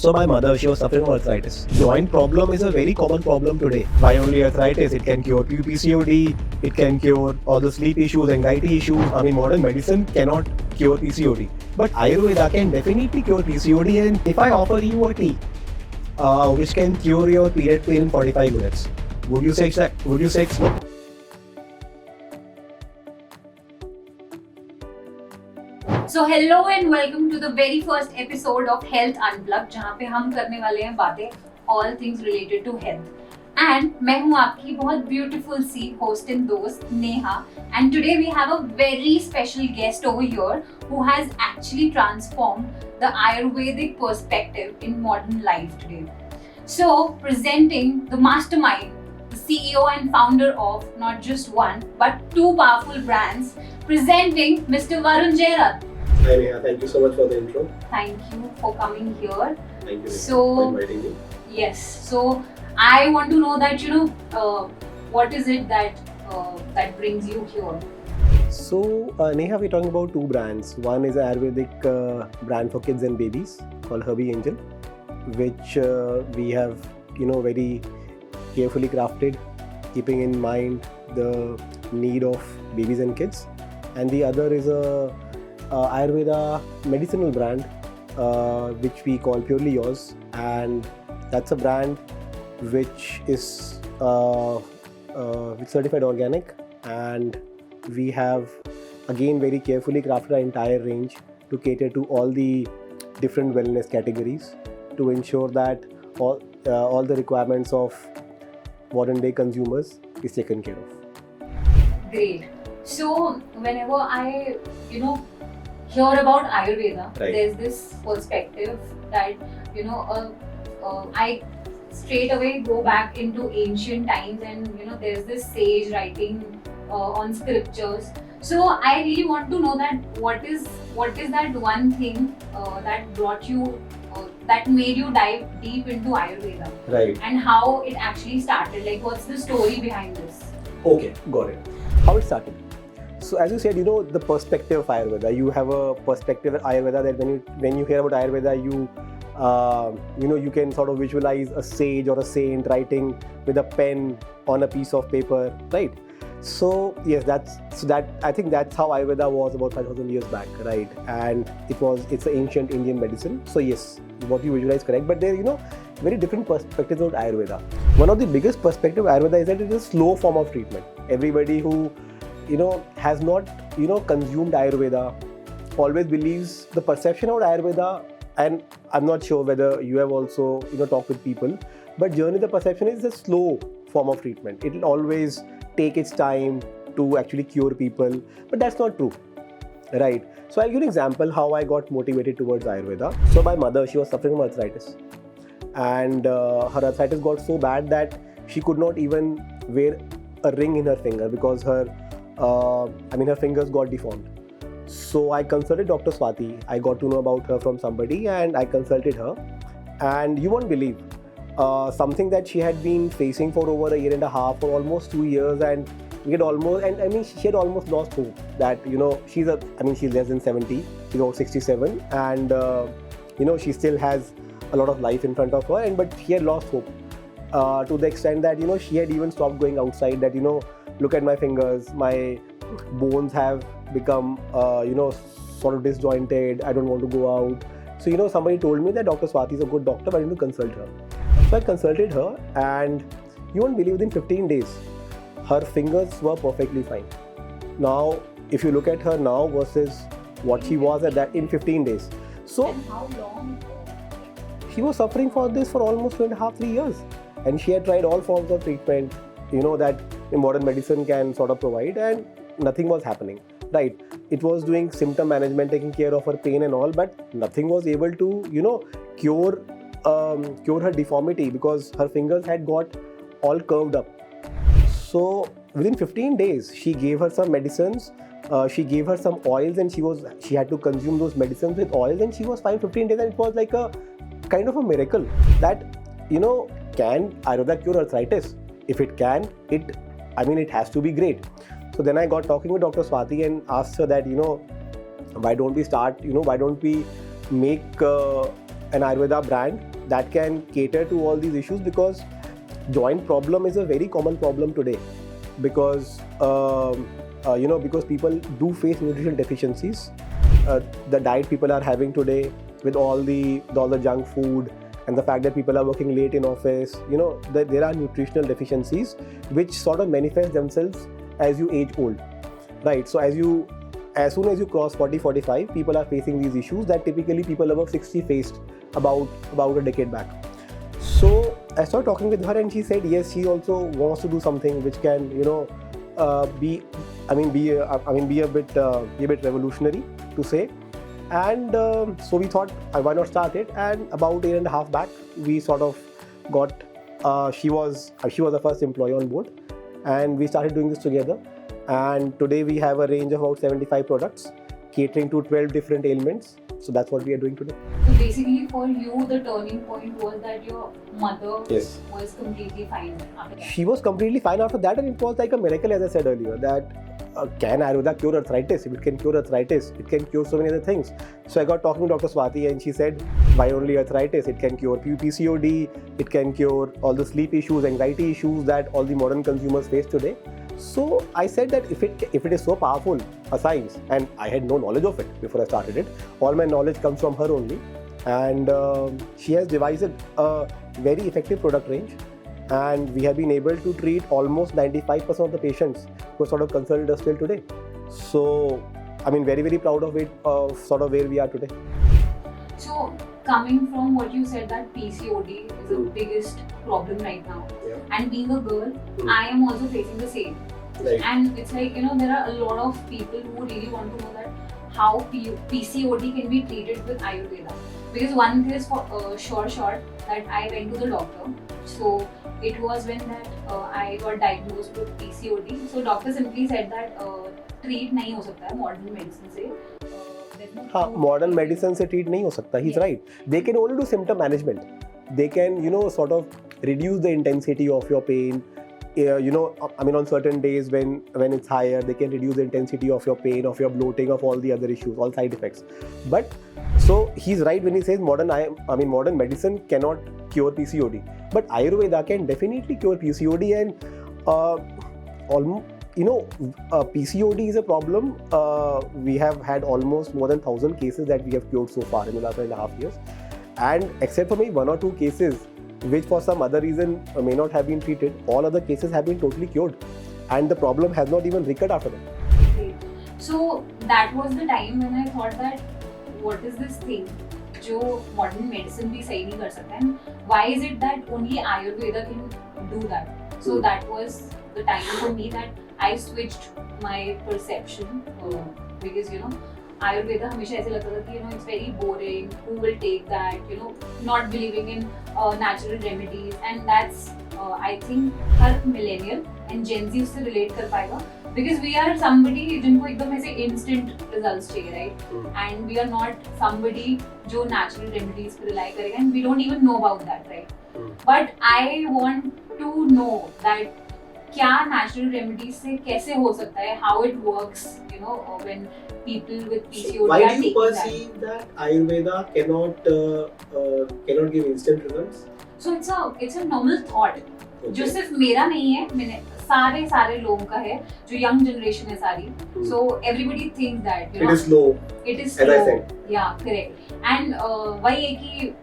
So my mother, she was suffering from arthritis. Joint problem is a very common problem today. Why only arthritis? It can cure PCOD, it can cure all the sleep issues, anxiety issues. I mean, modern medicine cannot cure PCOD. But Ayurveda can definitely cure PCOD, and if I offer you a tea, which can cure your period pain in 45 minutes, would you say that? Would you say no? So hello and welcome to the very first episode of Health Unplugged, जहाँ पे हम करने वाले हैं बातें all things related to health. And मैं हूँ आपकी बहुत beautiful सी host and दोस्त Neha. And today we have a very special guest over here who has actually transformed the Ayurvedic perspective in modern life today. So presenting the mastermind, the CEO and founder of not just one but two powerful brands, presenting Mr. Varun Jairath. Hi Neha, thank you so much for the intro. Thank you for coming here. Thank you for inviting me. Yes, so I want to know that what is it that brings you here? So Neha, we're talking about two brands. One is an Ayurvedic brand for kids and babies called Herbal Angel, which we have very carefully crafted, keeping in mind the need of babies and kids. And the other is a Ayurveda medicinal brand which we call Purely Yours, and that's a brand which is certified organic, and we have again very carefully crafted our entire range to cater to all the different wellness categories to ensure that all the requirements of modern day consumers is taken care of. Great. So whenever I hear about Ayurveda, right, there's this perspective that I straight away go back into ancient times, and there's this sage writing on scriptures. So I really want to know that what is that one thing that brought you that made you dive deep into Ayurveda, right, and how it actually started. Like, what's the story behind this? Okay, got it. How it started. So as you said, the perspective of Ayurveda. You have a perspective of Ayurveda that when you hear about Ayurveda, you can sort of visualize a sage or a saint writing with a pen on a piece of paper, right? So yes, I think that's how Ayurveda was about 5,000 years back, right? And it's an ancient Indian medicine. So yes, what you visualize is correct. But there, very different perspectives of Ayurveda. One of the biggest perspectives of Ayurveda is that it is a slow form of treatment. Everybody who has not consumed Ayurveda always believes the perception of Ayurveda, and I'm not sure whether you have also talked with people, but generally the perception is a slow form of treatment. It will always take its time to actually cure people, but that's not true, right? So I'll give you an example how I got motivated towards Ayurveda. So my mother, she was suffering from arthritis, and her arthritis got so bad that she could not even wear a ring in her finger because her fingers got deformed. So I consulted Dr. Swati. I got to know about her from somebody, and I consulted her. And you won't believe, something that she had been facing for over a year and a half, or almost 2 years, and she had almost lost hope. That she's less than 70. She's about 67, and she still has a lot of life in front of her. And but she had lost hope to the extent that she had even stopped going outside. That look at my fingers, my bones have become sort of disjointed. I don't want to go out. So somebody told me that Dr. Swati is a good doctor, but I need to consult her. So I consulted her, and you won't believe, within 15 days her fingers were perfectly fine. Now if you look at her now versus what she was at that in 15 days. So And how long? She was suffering for this for almost 2.5-3 years, and she had tried all forms of treatment that modern medicine can sort of provide, and nothing was happening, right? It was doing symptom management, taking care of her pain and all, but nothing was able to cure her deformity, because her fingers had got all curved up. So within 15 days she gave her some medicines, she gave her some oils, and she had to consume those medicines with oils, and she was fine 15 days. And it was like a kind of a miracle that can Ayurveda cure arthritis? If it can, it has to be great. So then I got talking with Dr. Swati and asked her that why don't we make an Ayurveda brand that can cater to all these issues, because joint problem is a very common problem today, because because people do face nutritional deficiencies. The diet people are having today, with all the junk food and the fact that people are working late in office, there are nutritional deficiencies which sort of manifest themselves as you age old, right? So as soon as you cross 40-45, people are facing these issues that typically people above 60 faced about a decade back. So I started talking with her, and she said yes, she also wants to do something which can be a bit revolutionary, to say. And so we thought, why not start it? And about 1.5 years back, we sort of got she was the first employee on board, and we started doing this together. And today we have a range of about 75 products catering to 12 different ailments. So that's what we are doing today. So basically for you, the turning point was that your mother was completely fine after that. She was completely fine after that, and it was like a miracle, as I said earlier, that can Ayurveda cure arthritis? If it can cure arthritis, it can cure so many other things. So I got talking to Dr. Swati, and she said, why only arthritis? It can cure PCOD, it can cure all the sleep issues, anxiety issues that all the modern consumers face today. So I said that if it is so powerful a science, and I had no knowledge of it before I started it, all my knowledge comes from her only, and she has devised a very effective product range, and we have been able to treat almost 95% of the patients who sort of consulted us till today. So very, very proud of it, of sort of where we are today. So coming from what you said, that PCOD is the biggest problem right now, and being a girl, I am also facing the same. Right. And it's like, there are a lot of people who really want to know that how PCOD can be treated with Ayurveda. Because one thing is for short that I went to the doctor. So it was when that I got diagnosed with PCOD. So doctor simply said that treat नहीं हो सकता है modern medicine से. Modern medicine se treat nahi ho sakta. He's right. They can only do symptom management. They can, sort of reduce the intensity of your pain. On certain days when it's higher, they can reduce the intensity of your pain, of your bloating, of all the other issues, all side effects. But so he's right when he says modern medicine cannot cure PCOD, but Ayurveda can definitely cure PCOD, and PCOD is a problem. We have had almost more than 1,000 cases that we have cured so far in the last 1.5 years, and except for maybe 1 or 2 cases which for some other reason may not have been treated, all other cases have been totally cured, and the problem has not even recurred after that. Okay. So that was the time when I thought that what is this thing जो modern medicine भी सही नहीं कर सकता, and why is it that only Ayurveda can do that? So that was the time for me that I switched my perception, because Ayurveda हमेशा ऐसे लगता था कि it's very boring, who will take that, not believing in natural remedies, and that's I think her millennial and Gen Z उससे relate कर पाएगा, because we are somebody जिनको एकदम ऐसे instant results चाहिए, right? And we are not somebody जो natural remedies पे rely करेगा, and we don't even know about that, right? But I want to know that क्या natural remedies से कैसे हो सकता है, how it works, when people with PCOD why are do you taking perceive that Ayurveda cannot give instant results? So it's a normal thought, जो सिर्फ मेरा नहीं है, मैंने सारे लोगों का है, जो young generation है सारी. So everybody thinks that it is slow. It is slow. As I said. Yeah, correct. And वही है कि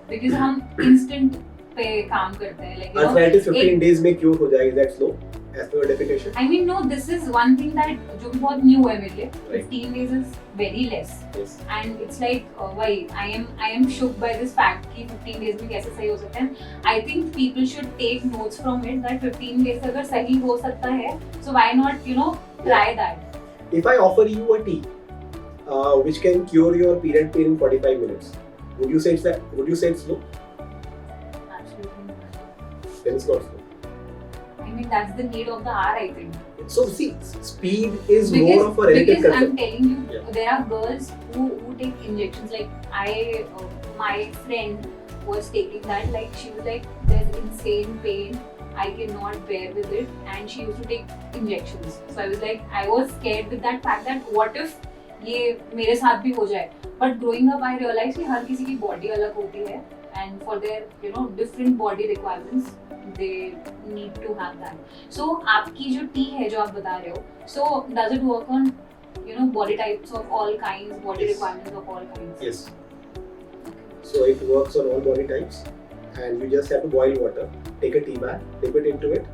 because हम instant पे काम करते हैं, like arthritis 15 days में क्योर हो जाएगी, that slow as per your definition? I mean, no, this is one thing that जो बहुत new है मेरे लिए. Right. 15 days is very less. Yes. And it's like why I am shook by this fact कि 15 days में कैसे सही हो सकता है. I think people should take notes from it that 15 days अगर सही हो सकता है, so why not try that? If I offer you a tea which can cure your period pain in 45 minutes, would you say it's slow? Absolutely not. Then it's not slow. I mean, that's the need of the hour, I think. So see, speed is more of a relative because concept. I'm telling you, there are girls who take injections. Like my friend was taking that. Like she was like, there's insane pain. I cannot bear with it, and she used to take injections. So I was like, I was scared with that fact that what if ये मेरे साथ भी हो जाए. But growing up, I realized कि हर किसी की body अलग होती है, and for their different body requirements they need to have that. So आपकी जो tea है जो आप बता रहे हो, so does it work on body types of all kinds, body requirements of all kinds? Yes. So it works on all body types, and you just have to boil water, take a tea bag, dip it into it,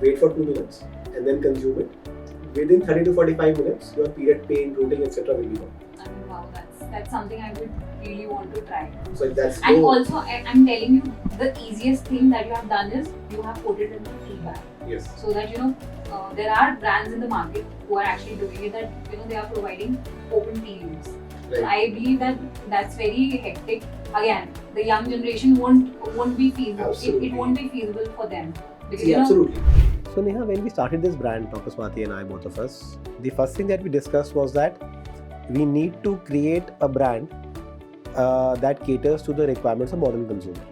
wait for 2 minutes, and then consume it. Within 30 to 45 minutes, your period pain, bloating, etc. will be gone. I mean, wow, that's something I would really want to try. So that's and also, I'm telling you, the easiest thing that you have done is you have put it in the tea bag. Yes. So that there are brands in the market who are actually doing it, that they are providing open tea leaves. Right. So I believe that's very hectic. Again, the young generation won't be feasible. It won't be feasible for them. Because, absolutely. So Neha, when we started this brand, Dr. Swati and I, both of us, the first thing that we discussed was that we need to create a brand that caters to the requirements of modern consumer.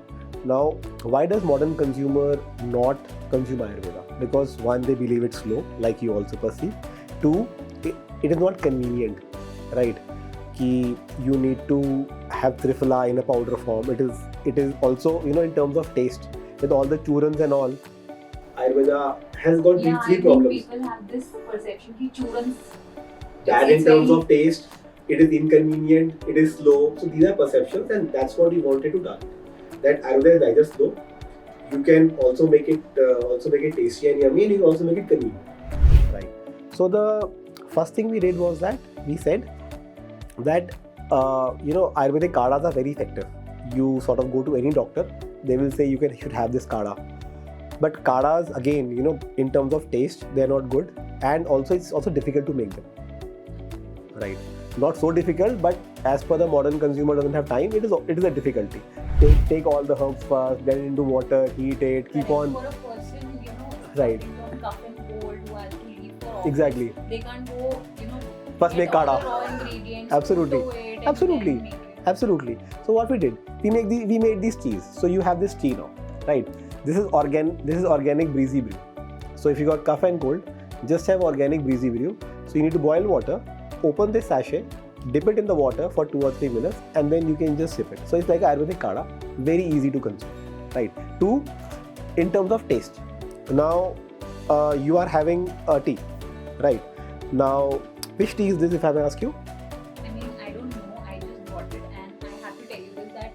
Now, why does modern consumer not consume Ayurveda? Because one, they believe it's slow, like you also perceive. Two, it is not convenient, right? Ki you need to have Triphala in a powder form. It is also, in terms of taste, with all the churans and all, Ayurveda has got these three problems. People have this perception that churans bad in terms of taste, it is inconvenient, it is slow. So these are perceptions, and that's what we wanted to do. That Ayurveda is either slow, you can also make it tasty and yummy, and you can also make it convenient. Right. So the first thing we did was that we said that Ayurvedic kadas are very effective. You sort of go to any doctor, they will say you should have this kada. But kadas, again, in terms of taste, they are not good, and also it's also difficult to make them. Right. Not so difficult, but as per the modern consumer doesn't have time, it is a difficulty. Take all the herbs first, get it into water, heat it, keep on. For a person, right. From cough and cold who has to leave for office, exactly. They can't go, first make kada. Raw ingredients. Absolutely. Absolutely. So what we did, we made these teas. So you have this tea now, right? This is organic breezy brew. So if you got cough and cold, just have organic breezy brew. So you need to boil water, open this sachet, dip it in the water for 2 or 3 minutes, and then you can just sip it. So it's like Ayurvedic kada, very easy to consume, right? 2, in terms of taste. Now you are having a tea, right? Now which tea is this, if I may ask you? I mean, I don't know. I just bought it, and I have to tell you this, that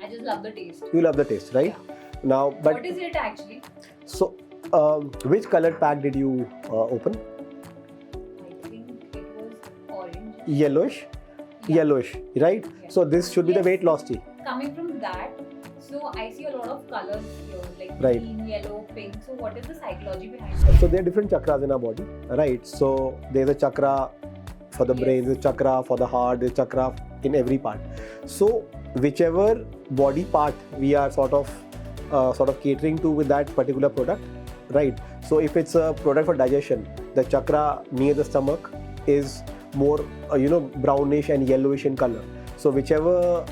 I just love the taste. You love the taste, right? Yeah. Now, but what is it actually? So, which colored pack did you open? I think it was orange. Yellowish? Yeah. Yellowish, right? Yeah. So this should be the weight loss tea. Coming from that, so I see a lot of colors here, like Right. green, yellow, pink. So what is the psychology behind it? So there are different chakras in our body, right? So there's a chakra for the brain, there's a chakra for the heart, there's a chakra in every part. So whichever body part we are sort of catering to with that particular product, right? So if it's a product for digestion, the chakra near the stomach is more brownish and yellowish in color. So whichever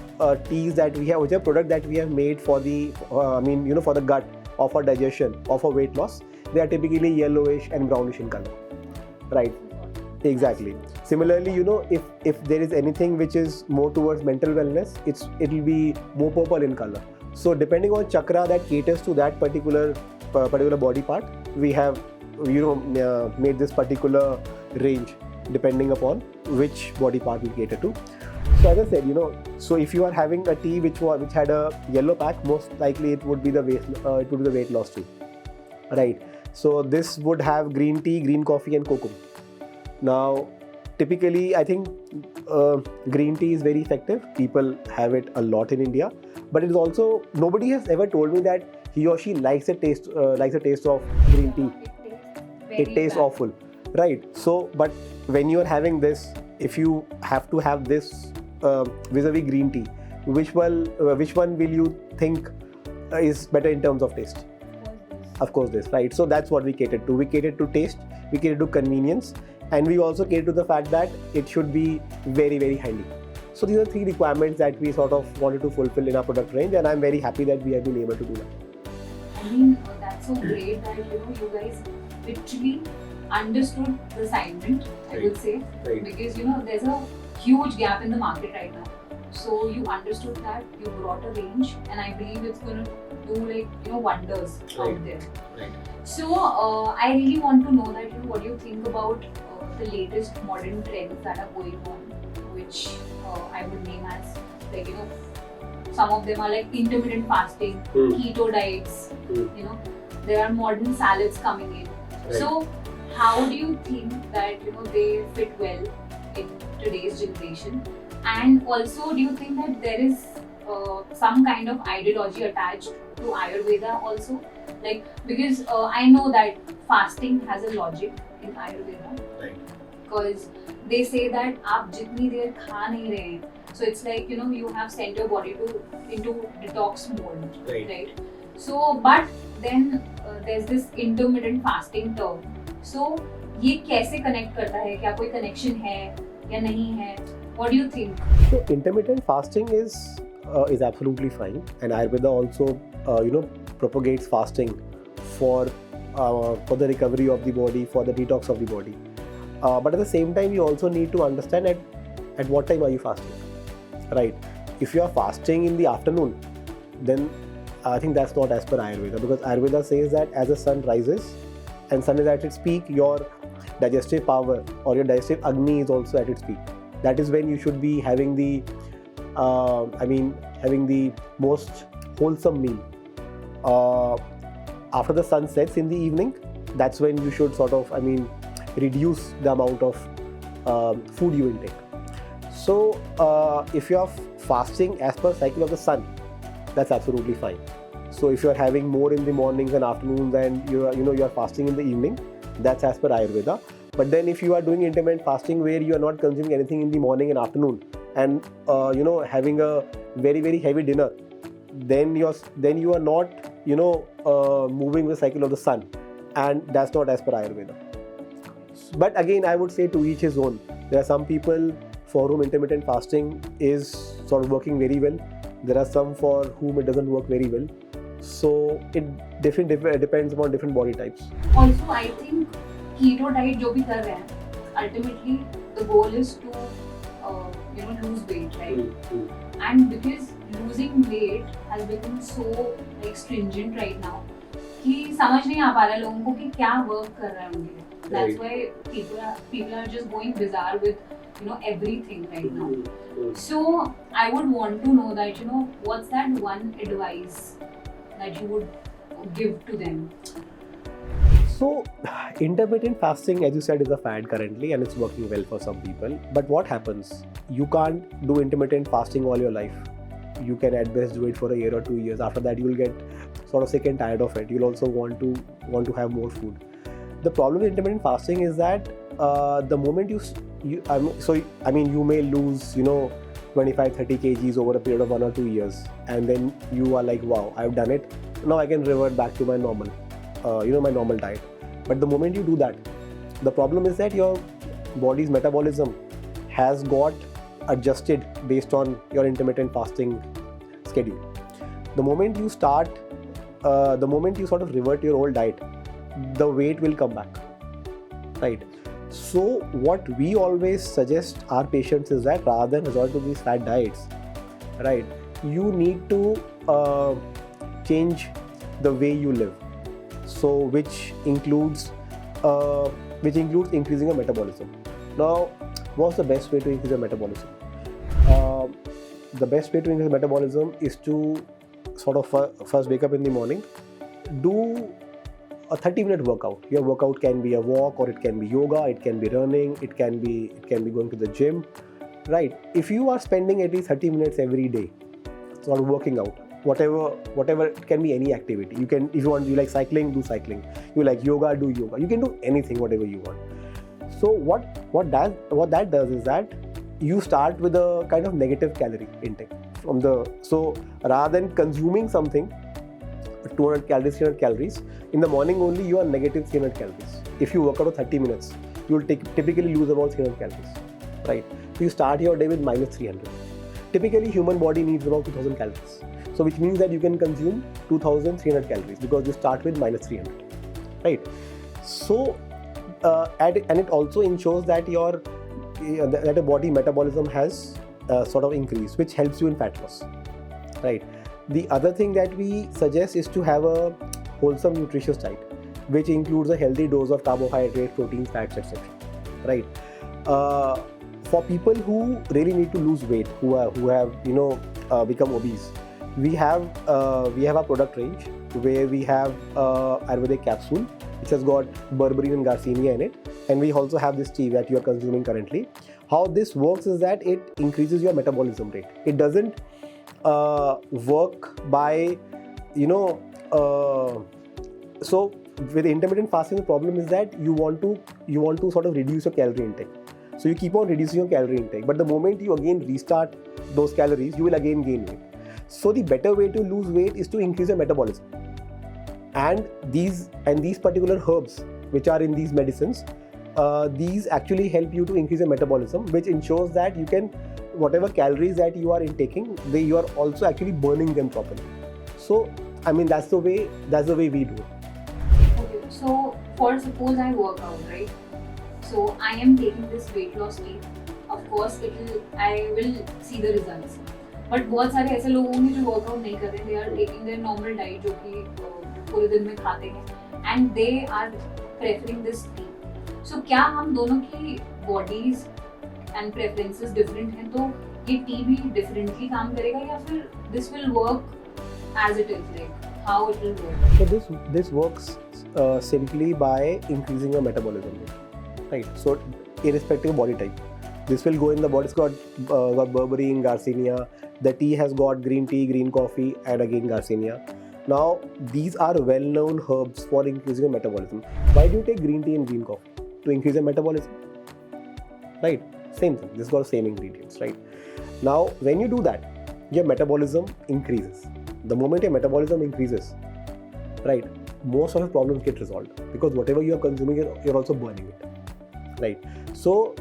teas that we have, whichever product that we have made for the for the gut or for digestion or for weight loss, they are typically yellowish and brownish in color, right? Exactly. Similarly, if there is anything which is more towards mental wellness, it will be more purple in color. So depending on chakra that caters to that particular body part, we have made this particular range depending upon which body part we cater to. So as I said, so if you are having a tea which had a yellow pack, most likely it would be the weight loss tea, right? So this would have green tea, green coffee, and kokum. Now, typically, I think green tea is very effective. People have it a lot in India, but it is also, nobody has ever told me that he or she likes the taste of green tea. It tastes awful, right? So, but when you are having this, if you have to have this vis-a-vis green tea, which one will you think is better in terms of taste? Of course this, right? So that's what we catered to. We catered to taste, we catered to convenience, and we also catered to the fact that it should be very, very handy. So these are 3 requirements that we sort of wanted to fulfill in our product range, and I'm very happy that we have been able to do that. I mean, that's so great that you guys literally understood the assignment, I would say, Right. because there's a huge gap in the market right now. So you understood that, you brought a range, and I believe it's going to do wonders out there. Right. So I really want to know that what do you think about the latest modern trends that are going on, which I would name as some of them are like intermittent fasting, keto diets. There are modern salads coming in. Right. So how do you think that they fit well in today's generation? And also, do you think that there is some kind of ideology attached to Ayurveda also? Because I know that fasting has a logic in Ayurveda. Right. Because they say that आप जितनी देर खा नहीं रहे हैं, so it's like you have sent your body into detox mode, right? So but then there's this intermittent fasting term. So ये कैसे connect करता है? क्या कोई connection है या नहीं है? What do you think? So intermittent fasting is absolutely fine, and Ayurveda also propagates fasting for the recovery of the body, for the detox of the body. But at the same time, you also need to understand at what time are you fasting, right? If you are fasting in the afternoon, then I think that's not as per Ayurveda, because Ayurveda says that as the sun rises and sun is at its peak, your digestive power or your digestive Agni is also at its peak. That is when you should be having the having the most wholesome meal. After the sun sets in the evening, that's when you should reduce the amount of food you intake. So if you are fasting as per cycle of the sun, that's absolutely fine. So if you are having more in the mornings and afternoons, and you are fasting in the evening, that's as per Ayurveda. But then if you are doing intermittent fasting where you are not consuming anything in the morning and afternoon, and having a very, very heavy dinner, then you are not moving the cycle of the sun, and that's not as per Ayurveda. But again, I would say to each his own. There are some people for whom intermittent fasting is sort of working very well. There are some for whom it doesn't work very well. So it depends upon different body types. Also, I think keto diet जो भी कर रहे हैं, ultimately the goal is to lose weight, right? And because losing weight has become so stringent right now कि समझ नहीं आ पा रहा है लोगों को कि क्या work कर रहा है उनके लिए. That's why people are just going bizarre with everything right now. So I would want to know that what's that one advice that you would give to them? So intermittent fasting, as you said, is a fad currently, and it's working well for some people. But what happens? You can't do intermittent fasting all your life. You can at best do it for a year or 2 years. After that, you will get sort of sick and tired of it. You'll also want to have more food. The problem with intermittent fasting is that the moment you may lose 25-30 kgs over a period of 1 or 2 years, and then you are like, wow, I've done it. Now I can revert back to my normal my normal diet. But the moment you do that, the problem is that your body's metabolism has got adjusted based on your intermittent fasting schedule. The moment you sort of revert your old diet, the weight will come back, right? So what we always suggest our patients is that rather than resort to these fad diets, right, you need to change the way you live. So which includes increasing your metabolism. Now, what's the best way to increase your metabolism? The best way to increase metabolism is to sort of first wake up in the morning, do a 30-minute workout. Your workout can be a walk, or it can be yoga, it can be running, it can be going to the gym, right? If you are spending at least 30 minutes every day sort of working out, whatever, it can be any activity. You can, if you like cycling, do cycling. You like yoga, do yoga. You can do anything, whatever you want. So what that does is that you start with a kind of negative calorie intake so rather than consuming something 200 calories, 300 calories, in the morning only you are negative 300 calories. If you work out for 30 minutes, you will typically lose about 300 calories, right? So you start your day with minus 300. Typically, human body needs about 2000 calories. So which means that you can consume 2300 calories because you start with minus 300, right? So, and it also ensures that your body metabolism has sort of increase, which helps you in fat loss, right? The other thing that we suggest is to have a wholesome, nutritious diet, which includes a healthy dose of carbohydrate, proteins, fats, etc. Right? For people who really need to lose weight, who have become obese, we have a product range where we have Ayurvedic capsule which has got berberine and garcinia in it, and we also have this tea that you are consuming currently. How this works is that it increases your metabolism rate. It doesn't work by so with intermittent fasting, the problem is that you want to sort of reduce your calorie intake. So you keep on reducing your calorie intake, but the moment you again restart those calories, you will again gain weight. So the better way to lose weight is to increase your metabolism. And these particular herbs which are in these medicines, these actually help you to increase your metabolism, which ensures that you can, whatever calories that you are intaking, you are also actually burning them properly. So I mean, that's the way we do it. Okay, so for suppose I work out, right? So I am taking this weight loss tea. Of course, I will see the results. But बहुत सारे ऐसे लोग होंगे जो workout नहीं कर रहे, they are taking their normal diet जो कि पूरे दिन में खाते हैं, and they are preferring this tea. So क्या हम दोनों की bodies and preferences different हैं, तो ये tea भी differently काम करेगा या फिर this will work as it is, like how it will work? So this works simply by increasing your metabolism rate, right? So irrespective of body type, this will go in the body. It's got berberine, garcinia. The tea has got green tea, green coffee, and again garcinia. Now these are well-known herbs for increasing your metabolism. Why do you take green tea and green coffee? To increase your metabolism, right? Same thing. This got the same ingredients, right? Now when you do that, your metabolism increases. The moment your metabolism increases, right, most of your problems get resolved, because whatever you are consuming, you're also burning it, right? So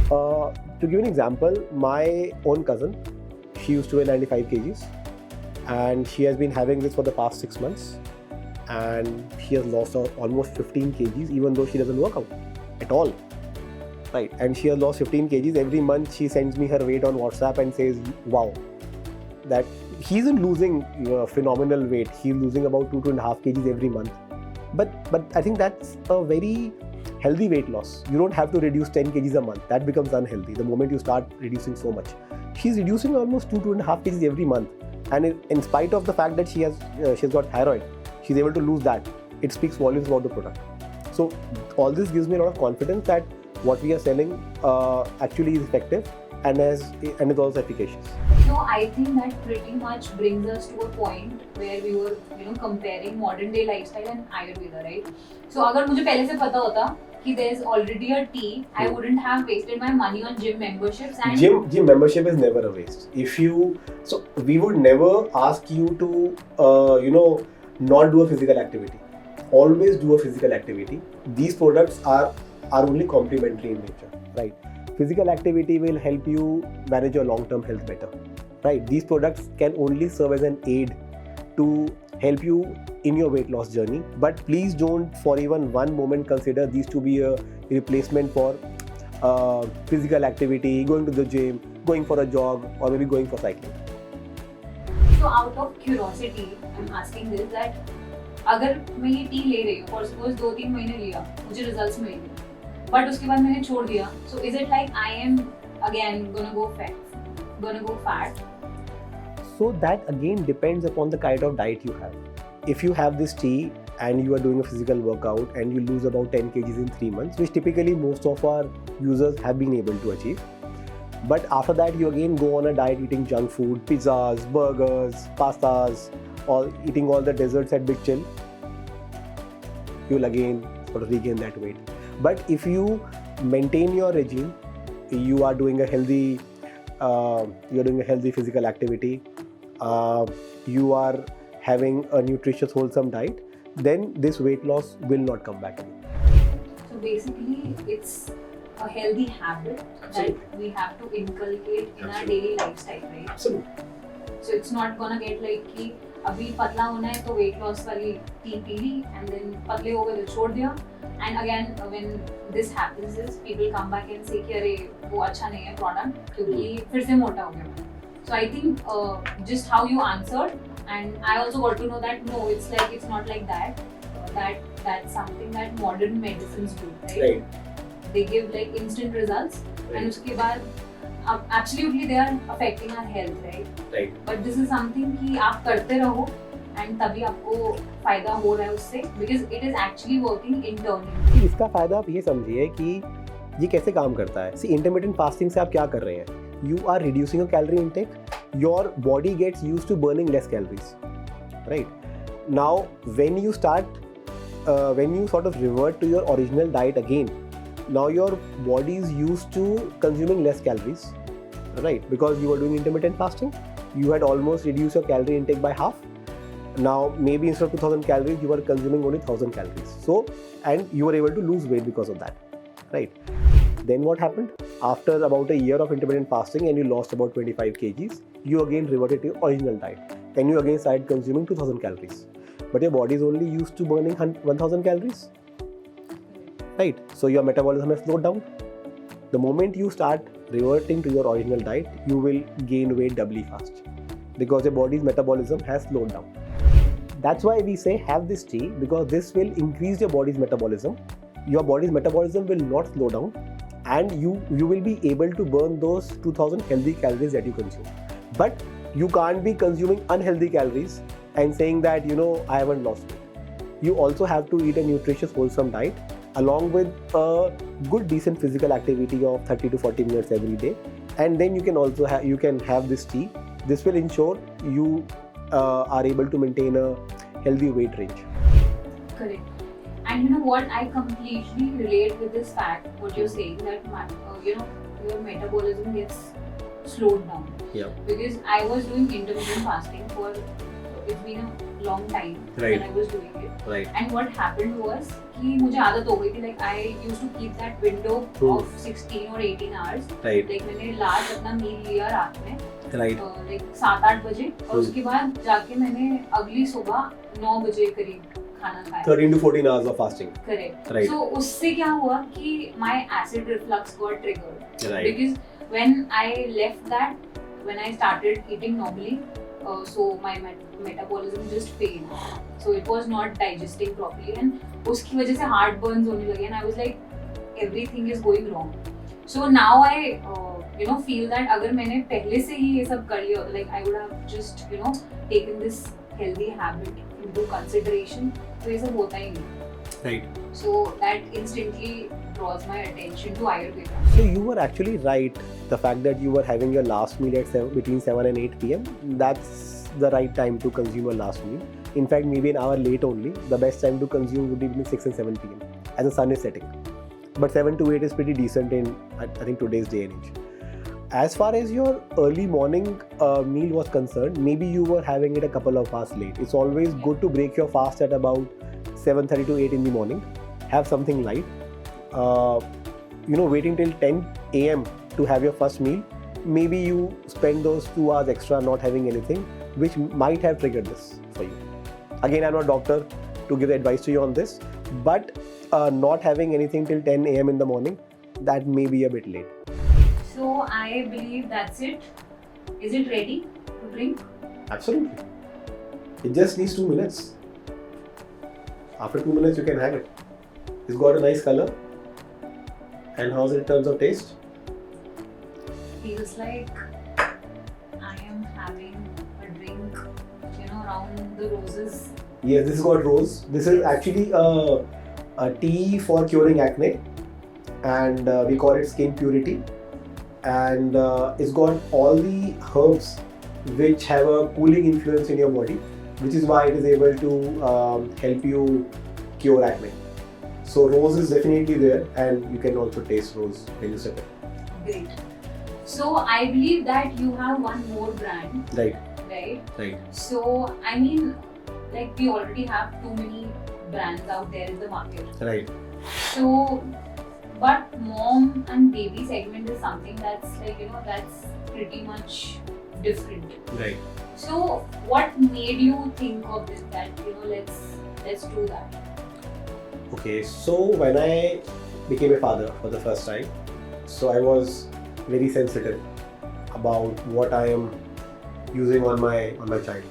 to give you an example, my own cousin, she used to weigh 95 kgs, and she has been having this for the past 6 months, and she has lost almost 15 kgs, even though she doesn't work out at all, right? And she has lost 15 kgs. Every month she sends me her weight on WhatsApp and says, wow, that he isn't losing phenomenal weight. He's losing about 2.5 kgs every month. But I think that's a very healthy weight loss. You don't have to reduce 10 kgs a month. That becomes unhealthy the moment you start reducing so much. She's reducing almost 2.5 kgs every month, and in spite of the fact that she's got thyroid, she's able to lose that. It speaks volumes about the product. So all this gives me a lot of confidence that what we are selling actually is effective and is also efficacious. So I think that pretty much brings us to a point where we were, comparing modern day lifestyle and Ayurveda, right? So अगर मुझे पहले से पता होता कि there's already a tea, I wouldn't have wasted my money on gym memberships. And gym membership is never a waste. So we would never ask you to not do a physical activity. Always do a physical activity. These products are only complementary in nature, right? Physical activity will help you manage your long-term health better, right? These products can only serve as an aid to help you in your weight loss journey. But please don't for even one moment consider these to be a replacement for physical activity, going to the gym, going for a jog, or maybe going for cycling. So out of curiosity, I'm asking this, that अगर मैं ये T ले रही हूँ और suppose 2-3 महीने लिया, मुझे results मिल गए, but उसके बाद मैंने छोड़ दिया, so is it like I am again gonna go fat? So that again depends upon the kind of diet you have. If you have this tea and you are doing a physical workout and you lose about 10 kgs in 3 months, which typically most of our users have been able to achieve. But after that, you again go on a diet eating junk food, pizzas, burgers, pastas, or eating all the desserts at Big Chill, you will again sort of regain that weight. But if you maintain your regime, you are doing a healthy physical activity, you are having a nutritious, wholesome diet, then this weight loss will not come back again. So basically, it's a healthy habit that we have to inculcate in our daily lifestyle, right? Absolutely. So it's not gonna get like कि अभी पतला होना है तो weight loss वाली tea पी ली and then पतले हो गए तो छोड़ दिया. And again when this happens is people come back and say कि अरे वो अच्छा नहीं है product क्योंकि फिर से मोटा हो गया. So I think just how you answered, and I also got to know that no, it's not like that. That's something that modern medicines do, right? They give like instant results, and उसके बाद absolutely they are affecting our health, right? But this is something कि आप करते रहो and तभी आपको फायदा हो रहा है उससे, because it is actually working internally. इसका फायदा आप ये समझिए कि ये कैसे काम करता है. See, intermittent fasting से आप क्या कर रहे हैं? You are reducing your calorie intake. Your body gets used to burning less calories, right? Now, when you sort of revert to your original diet again, now your body is used to consuming less calories, right? Because you were doing intermittent fasting, you had almost reduced your calorie intake by half. Now, maybe instead of 2000 calories, you were consuming only 1000 calories. So, and you were able to lose weight because of that, right? Then what happened? After about a year of intermittent fasting and you lost about 25 kgs, you again reverted to your original diet and you again started consuming 2000 calories. But your body is only used to burning 1000 calories, right? So your metabolism has slowed down. The moment you start reverting to your original diet, you will gain weight doubly fast because your body's metabolism has slowed down. That's why we say have this tea, because this will increase your body's metabolism. Your body's metabolism will not slow down, and you will be able to burn those 2000 healthy calories that you consume. But you can't be consuming unhealthy calories and saying that I haven't lost weight. You also have to eat a nutritious, wholesome diet along with a good, decent physical activity of 30 to 40 minutes every day, and then you can also have this tea. This will ensure you are able to maintain a healthy weight range. Correct. And you know what, I completely relate with this fact, what you're saying, that your metabolism gets slowed down. Yeah. Because I was doing intermittent fasting for, it's been a long time when I was doing it. Right. And what happened was कि मुझे आदत हो गई थी, like I used to keep that window of 16 or 18 hours. Right. Like मैंने last अपना मील लिया रात में. Right. Like 7-8 बजे, और उसके बाद जाके मैंने अगली सुबह 9 बजे करीब खाना खाया. 13 to 14 hours of fasting. Correct. Right. So उससे क्या हुआ कि my acid reflux got triggered. Right. Because when I left that, when I started eating normally, so my metabolism just failed. So it was not digesting properly, and उसकी वजह से heartburns होने लगे, and I was like, everything is going wrong. So now I feel that अगर मैंने पहले से ही ये सब कर लिया, like I would have just taken this healthy habit into consideration, तो ये सब होता ही नहीं. Right. So that instantly draws my attention to Ayurveda. So you were actually right. The fact that you were having your last meal at between 7 and 8 p.m. That's the right time to consume your last meal. In fact, maybe an hour late only. The best time to consume would be between 6 and 7 p.m. as the sun is setting. But 7 to 8 is pretty decent in I think today's day and age. As far as your early morning meal was concerned, maybe you were having it a couple of hours late. It's always good to break your fast at about 7:30 to 8 in the morning. Have something light. Waiting till 10 a.m. to have your first meal. Maybe you spend those 2 hours extra not having anything, which might have triggered this for you. Again, I'm not a doctor to give advice to you on this, but not having anything till 10 a.m. in the morning, that may be a bit late. So I believe that's it. Is it ready to drink? Absolutely. It just needs 2 minutes. After 2 minutes, you can have it. It's got a nice color. And how's it in terms of taste? Feels like I am having a drink, around the roses. Yes, this has got rose. This is actually a tea for curing acne, and we call it skin purity. And it's got all the herbs which have a cooling influence in your body, which is why it is able to help you cure acne. So rose is definitely there, and you can also taste rose when you sip it. Great. So I believe that you have one more brand. Right. Right. So I mean, like we already have too many brands out there in the market. Right. So, but mom and baby segment is something that's like that's pretty much different. Right. So what made you think of this, that let's do that? Okay, so when I became a father for the first time, so I was very sensitive about what I am using on my child.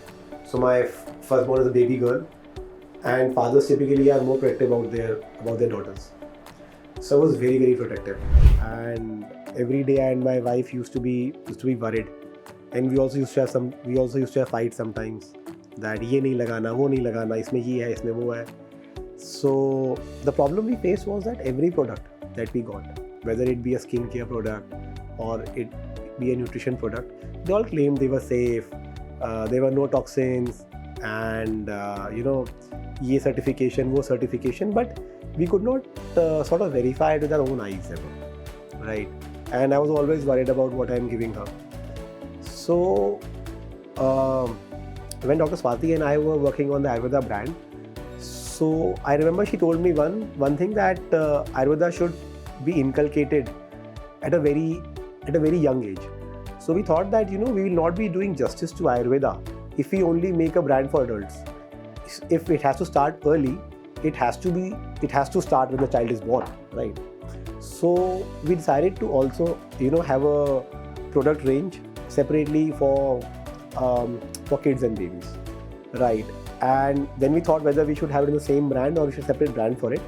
So my firstborn is a baby girl, and fathers typically are more protective about their daughters. So I was very protective, and every day I and my wife used to be worried, and we also used to have fights sometimes that ये नहीं लगाना, वो नहीं लगाना, इसमें ये है, इसमें वो है. So the problem we faced was that every product that we got, whether it be a skincare product or it be a nutrition product, they all claimed they were safe, there were no toxins, and ये certification, वो certification, but we could not sort of verify it with our own eyes ever, right? And I was always worried about what I am giving her. So when Dr. Swati and I were working on the Ayurveda brand, so I remember she told me one thing, that Ayurveda should be inculcated at a very young age. So we thought that we will not be doing justice to Ayurveda if we only make a brand for adults. If it has to start early, it has to start when the child is born, right? So we decided to also have a product range separately for kids and babies, right? And then we thought whether we should have it in the same brand or we should separate brand for it.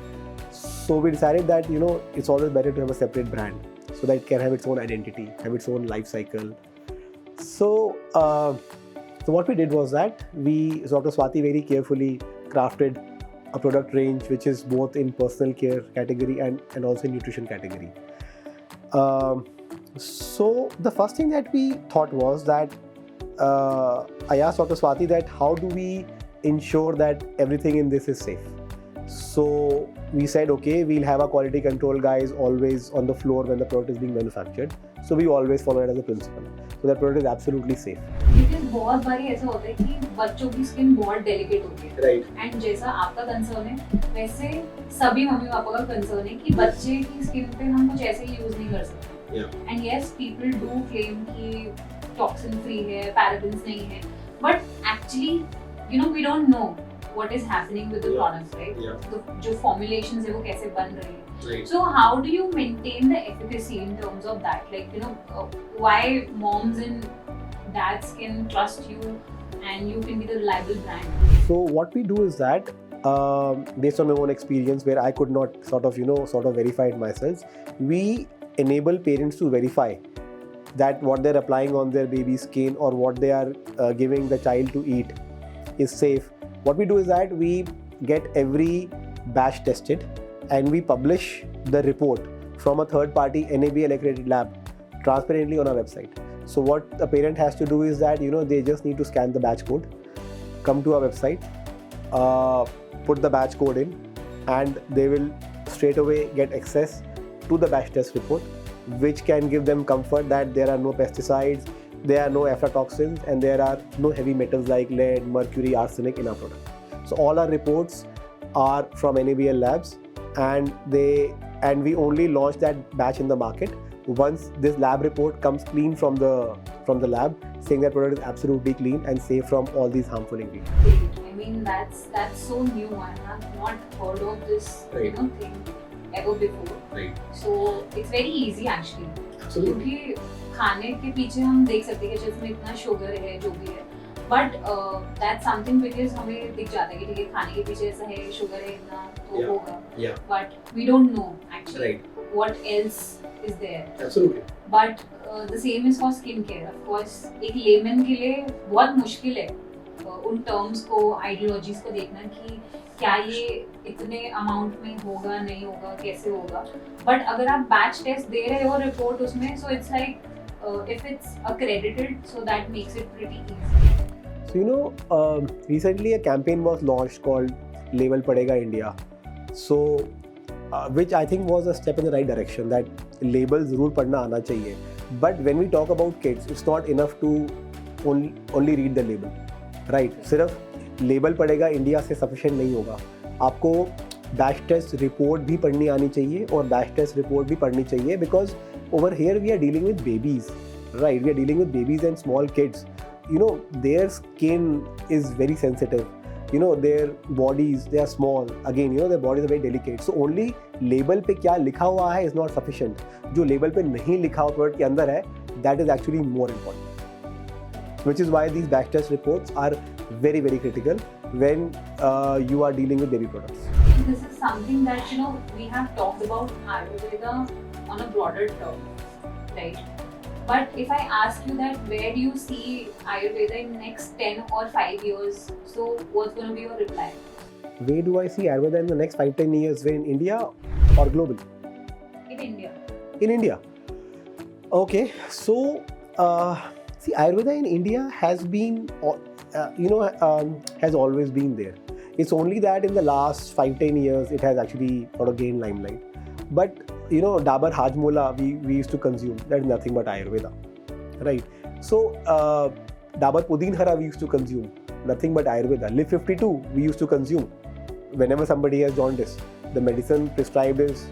So we decided that it's always better to have a separate brand so that it can have its own identity, have its own life cycle. So what we did was that Dr. Swati very carefully crafted a product range which is both in personal care category and also in nutrition category. So the first thing that we thought was that I asked Dr. Swati that how do we ensure that everything in this is safe. So we said, okay, we'll have our quality control guys always on the floor when the product is being manufactured. So we always follow it as a principle. So that product is absolutely safe. Because बहुत बारी ऐसा होता है कि बच्चों की skin बहुत delicate होती है. Right. एंड जैसा आपका कंसर्न है, वैसे सभी मम्मी पापा का कंसर्न है कि बच्चे की स्किन पे हम कुछ ऐसे यूज नहीं कर सकते. And yes, people do claim कि टॉक्सिन फ्री है, पैराबेन्स नहीं है, but actually we don't know what is happening with the products, right? तो जो formulations है वो कैसे बन रही है. Right. So how do you maintain the efficacy in terms of that? Like why moms and dads can trust you and you can be the reliable brand? So what we do is that based on my own experience where I could not sort of verify it myself, we enable parents to verify that what they're applying on their baby's skin or what they are giving the child to eat is safe. What we do is that we get every batch tested and we publish the report from a third party NABL accredited lab transparently on our website. So what a parent has to do is that they just need to scan the batch code, come to our website, put the batch code in, and they will straight away get access to the batch test report, which can give them comfort that there are no pesticides, there are no aflatoxins, and there are no heavy metals like lead, mercury, arsenic in our product. So all our reports are from NABL labs, and we only launch that batch in the market once this lab report comes clean from the lab, saying that product is absolutely clean and safe from all these harmful ingredients. I mean that's so new. I have not heard of this thing ever before. Right. So it's very easy actually. Absolutely. क्योंकि खाने के पीछे हम देख सकते हैं कि इसमें इतना शुगर है जो भी है, बट दैट्स समथिंग बिकॉज हमें दिख जाता है कि ठीक है खाने के पीछे ऐसा है, शुगर है इतना तो होगा, but we don't know actually what else is there. Absolutely. But the same is for skin care. Of course एक लेमन के लिए बहुत मुश्किल है उन टर्म्स को, आइडियोलॉजीज को देखना कि क्या ये इतने अमाउंट में होगा, नहीं होगा, कैसे होगा. बट अगर आप बैच टेस्ट दे रहे हो रिपोर्ट उसमें, so it's like if it's accredited, so that makes it pretty easy. So recently a campaign was launched called Label Padega India. So which I think was a step in the right direction, that label जरूर पढ़ना आना चाहिए. But when we talk about kids, it's not enough to only read the label, right? सिर्फ label पढ़ेगा India से sufficient नहीं होगा. आपको बैच टेस्ट रिपोर्ट भी पढ़नी आनी चाहिए और बैच टेस्ट रिपोर्ट भी पढ़नी चाहिए, because over here we are dealing with babies, right? We are dealing with babies and small kids. Their skin is very sensitive. Their bodies, they are small. Again, their bodies are very delicate. So only label पे क्या लिखा हुआ है is not sufficient. जो label पे नहीं लिखा हुआ product के अंदर है, that is actually more important. Which is why these batch test reports are very, very critical when you are dealing with baby products. This is something that we have talked about Ayurveda on a broader term, right? But if I ask you that where do you see Ayurveda in next 10 or 5 years, so what's going to be your reply? Where do I see Ayurveda in the next 5-10 years? Where in India or global? In India. In India. Okay, so see, Ayurveda in India has been, has always been there. It's only that in the last 5-10 years it has actually sort of gained limelight. But Dabur Hajmola we used to consume. That is nothing but Ayurveda, right? So Dabur Pudin Hara we used to consume. Nothing but Ayurveda. Live 52 we used to consume. Whenever somebody has jaundice, the medicine prescribed is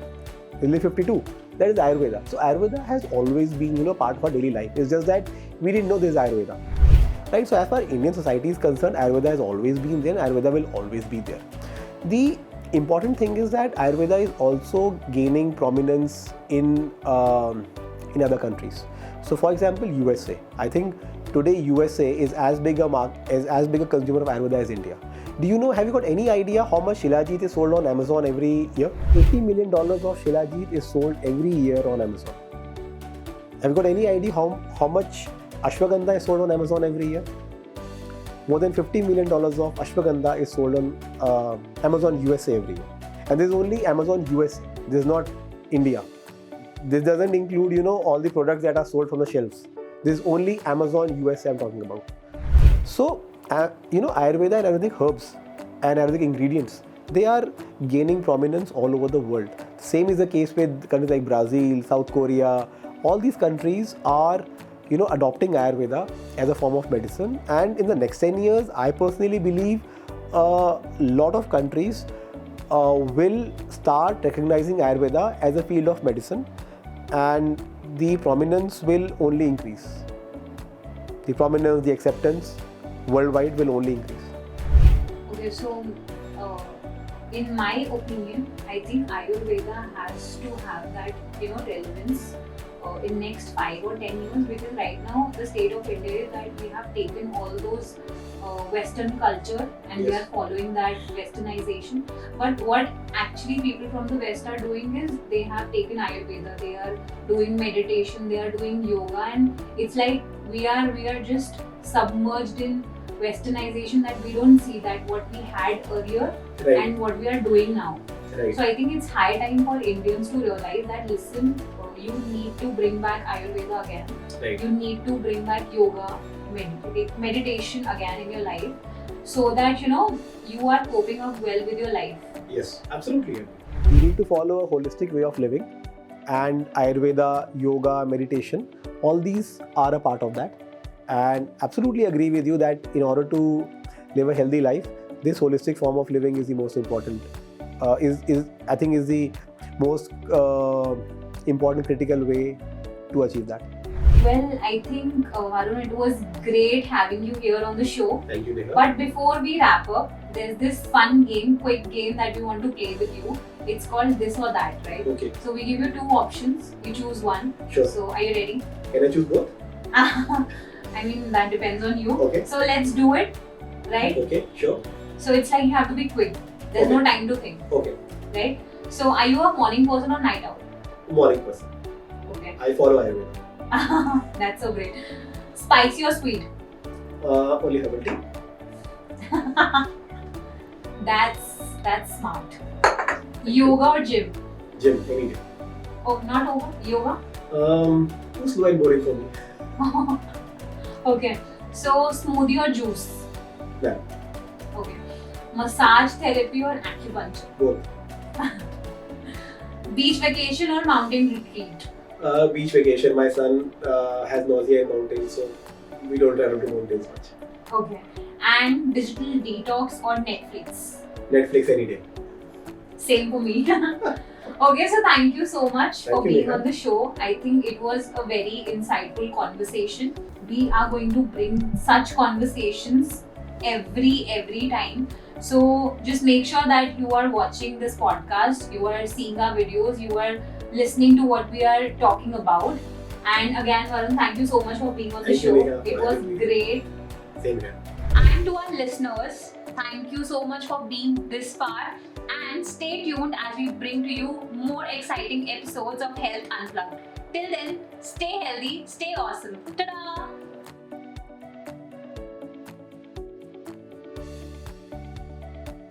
Live 52. That is Ayurveda. So Ayurveda has always been part of our daily life. It's just that we didn't know this is Ayurveda, right? So as far as Indian society is concerned, Ayurveda has always been there. Ayurveda will always be there. The important thing is that Ayurveda is also gaining prominence in other countries. So, for example, USA. I think today USA is as big a consumer of Ayurveda as India. Do you know? Have you got any idea how much Shilajit is sold on Amazon every year? $80 million of Shilajit is sold every year on Amazon. Have you got any idea how much Ashwagandha is sold on Amazon every year? More than $50 million of Ashwagandha is sold on Amazon USA every year. And this is only Amazon USA. This is not India. This doesn't include, all the products that are sold from the shelves. This is only Amazon USA I'm talking about. So, Ayurveda and Ayurvedic herbs and Ayurvedic ingredients, they are gaining prominence all over the world. Same is the case with countries like Brazil, South Korea. All these countries are adopting Ayurveda as a form of medicine, and in the next 10 years, I personally believe a lot of countries will start recognizing Ayurveda as a field of medicine, and the prominence will only increase. The prominence, the acceptance worldwide will only increase. Okay, so in my opinion, I think Ayurveda has to have that relevance in next 5 or 10 years, because right now the state of India is that we have taken all those Western culture and we are following that Westernization. But what actually people from the West are doing is they have taken Ayurveda, they are doing meditation, they are doing yoga, and it's like we are just submerged in Westernization that we don't see that what we had earlier and what we are doing now. Right. So I think it's high time for Indians to realize that listen, you need to bring back Ayurveda again. Right. You need to bring back yoga, meditation again in your life, so that you are coping up well with your life. Yes, absolutely. You need to follow a holistic way of living, and Ayurveda, yoga, meditation, all these are a part of that. And absolutely agree with you that in order to live a healthy life, this holistic form of living is the most important. Is the most important critical way to achieve that. Well, I think Varun, it was great having you here on the show. Thank you, Neha. But before we wrap up, there's this fun game, quick game that we want to play with you. It's called This or That, right? Okay. So we give you 2 options. You choose one. Sure. So are you ready? Can I choose both? I mean, that depends on you. Okay. So let's do it, right? Okay, sure. So it's like you have to be quick. There's no time to think. Okay. Right? So are you a morning person or night owl? Morning person. Okay. I follow Ayurveda. That's so great. Spicy or sweet? Only herbal tea. That's smart. Yoga or gym? Gym, any day. Oh, not over. Yoga? Too slow and boring for me. Okay. So smoothie or juice? Yeah. Okay. Massage therapy or acupuncture? Both. Beach vacation or mountain retreat? Beach vacation. My son has nausea in mountains, so we don't travel to mountains much. Okay. And digital detox or Netflix? Netflix any day. Same for me. Okay, so thank you so much for Thank you, being Megha. on the show. I think it was a very insightful conversation. We are going to bring such conversations every time. So just make sure that you are watching this podcast, you are seeing our videos, you are listening to what we are talking about. And again, Varun, thank you so much for being on the Thank you, show. Megha, It for was having me. great. Same here. And to our listeners, thank you so much for being this far. And stay tuned as we bring to you more exciting episodes of Health Unplugged. Till then, stay healthy, stay awesome. Ta-da!